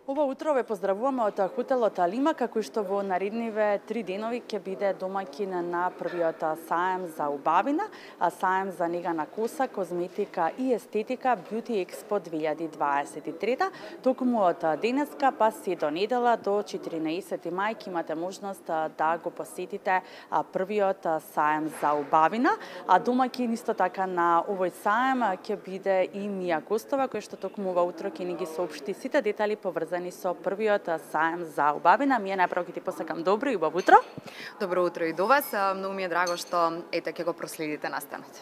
Ова утро ве поздравуваме од хотелот Алимака, кој што во наредниве 3 денови ќе биде домаќин на првиот саем за убавина, саем за нега на коса, козметика и естетика Beauty Expo 2023. Токму од денеска па се до недела до 14 мај ќе имате можност да го посетите првиот саем за убавина, а домаќин исто така на овој саем ќе биде и Мија Костова, која што токму ова утро ќе ни ги соопшти сите детали поврзани со првиот саем за убавина. Мија најпрво ќе ти посакам добро и убаво утро. Добро утро и до вас. Многу ми е драго што ете ќе го проследите настанот.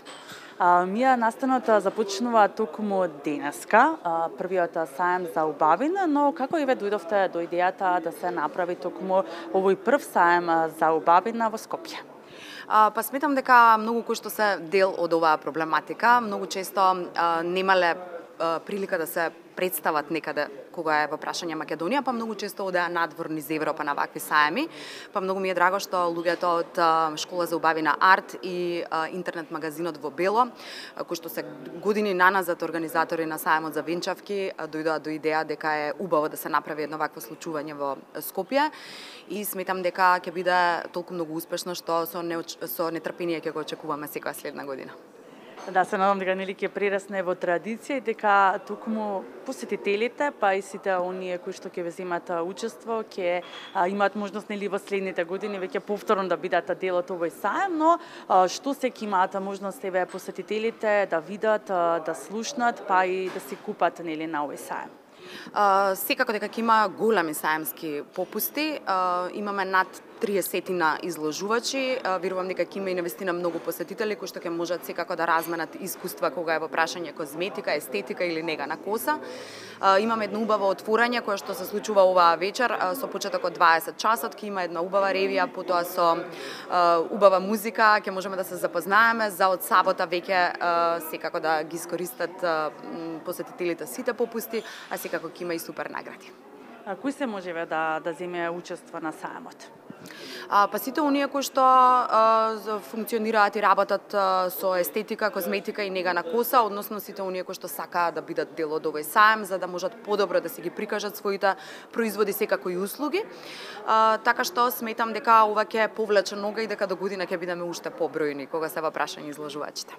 Мија, настанот започнува токму денеска, првиот саем за убавина, но како и ве дојдовте до идејата да се направи токму овој прв саем за убавина во Скопје? Па сметам дека многу кои што се дел од оваа проблематика, многу често немале прилика да се представат некаде кога е во прашање Македонија, па многу често одеа надвор низ Европа на вакви саеми. Па многу ми е драго што луѓето од Школа за убавина Арт и интернет магазинот во Бело, кои што се години наназад организатори на саемот за венчавки, дојдоа до идеја дека е убаво да се направи едно вакво случување во Скопје и сметам дека ќе биде толку многу успешно што со нетрпение ќе го очекуваме секоја следна година. Да, се надам дека нели ќе прерасне во традиција и дека токму посетителите, па и сите оние кои што ќе земат учество, ќе имаат можност нели во следните години веќе повторно да бидат дел од овој саем, но што се ќе имаат можност еве посетителите да видат, да слушнат, па и да си купат нели на овој саем. Секако дека ќе има големи саемски попусти, имаме над 30 изложувачи, верувам дека ќе има и навистина многу посетители кои што ќе можат секако да разменат искуства кога е во прашање козметика, естетика или нега на коса. Имаме едно убаво отворање кое што се случува оваа вечер со почеток од 20 часот, ќе има една убава ревија, потоа со убава музика, ќе можеме да се запознаеме за од сабота веќе секако да ги искористат посетителите сите попусти, а секако ќе има и супер награди. Кој се можеме да земе учество на саемот? Па сите оние кои што функционираат и работат со естетика, козметика и нега на коса, односно сите оние кои што сакаат да бидат дел од овој саем за да можат подобро да си ги прикажат своите производи, секако и услуги. Така што сметам дека ова ќе повлече нога и дека до година ќе бидеме уште побројни кога се во прашање изложувачите.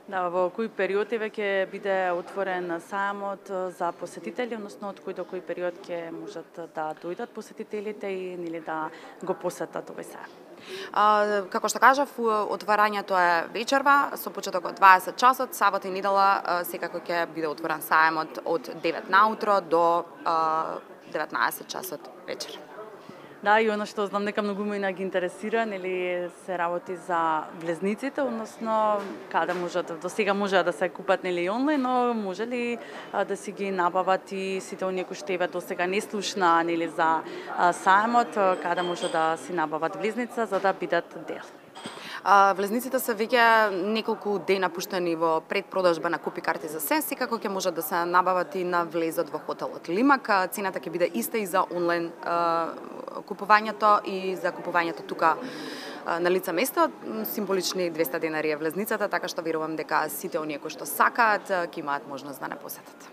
Да, во кој период ќе биде отворен саемот за посетители, односно од кој до кој период ќе можат да дојдат посетителите и нели да го посетат овој саем? Како што кажав, отварањето е вечерва со почеток од 20 часот, сабота и недела секако ќе биде отворен саемот од 9 наутро до 19 часот вечер. Да, и оно што знам дека многу мене ги интересира, нели се работи за влезниците, односно каде можат, до сега може да се купат нели онлайн, но може ли да си ги набават и сите оние кои што еве до сега не слушна нели за саемот, каде може да си набават влезница за да бидат дел? Влезниците се веќе неколку дена пуштени во предпродажба на купи карти за се, секако ќе можат да се набават и на влезот во хотелот Лимак. Цената ќе биде иста и за онлайн купувањето и за купувањето тука на лице место, символични 200 денари е влезницата, така што верувам дека сите оние кои што сакаат ќе имаат можност да не посетат.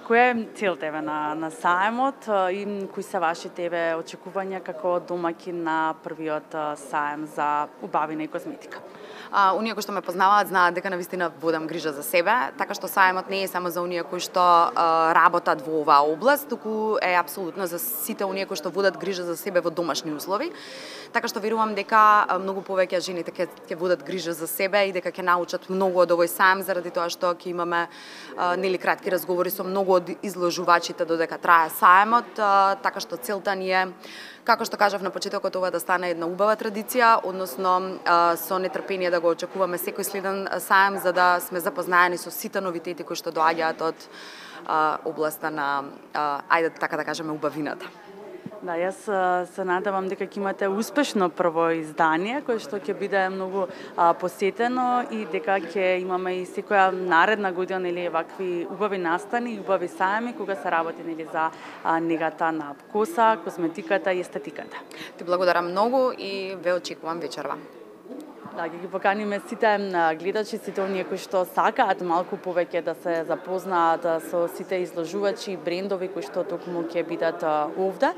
Која е целта еве на саемот и кои се вашите еве очекувања како домаќин на првиот саем за убавина и козметика? Оние кои што ме познаваат знаат дека навистина водам грижа за себе, така што саемот не е само за оние кои што работат во оваа област, туку е апсолутно за сите оние кои што водат грижа за себе во домашни услови. Така што верувам дека многу повеќе жените ќе водат грижа за себе и дека ќе научат многу од овој саем заради тоа што ќе имаме нели кратки разговори со многу од изложувачите додека трае саемот, така што целта ни е, како што кажав на почетокот, ова да стане една убава традиција, односно со нетрпение да го очекуваме секој следен саем за да сме запознаени со сите новитети кои што доаѓаат од областа на ајде така да кажеме убавината. Да, јас се надевам дека ќе имате успешно прво издание кое што ќе биде многу посетено и дека ќе имаме и секоја наредна година нели вакви убави настани и убави саеми кога се работи нели за негата на коса, козметиката и естетиката. Ти благодарам многу и ве очекувам вечерва. Да, ги поканиме сите гледачи, сите оние кои што сакаат малку повеќе да се запознаат со сите изложувачи и брендови кои што токму ќе бидат овде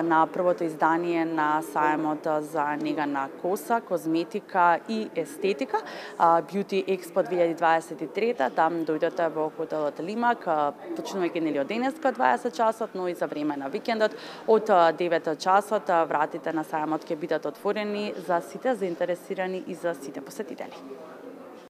на првото издание на сајмот за нега на коса, козметика и естетика, Beauty Expo 2023. Там дојдете во хотелот Лимак, почнувајќи нели од денеска 20 часот, но и за време на викендот од 9 часот вратите на сајмот ќе бидат отворени за сите заинтересирани и за сите посетители.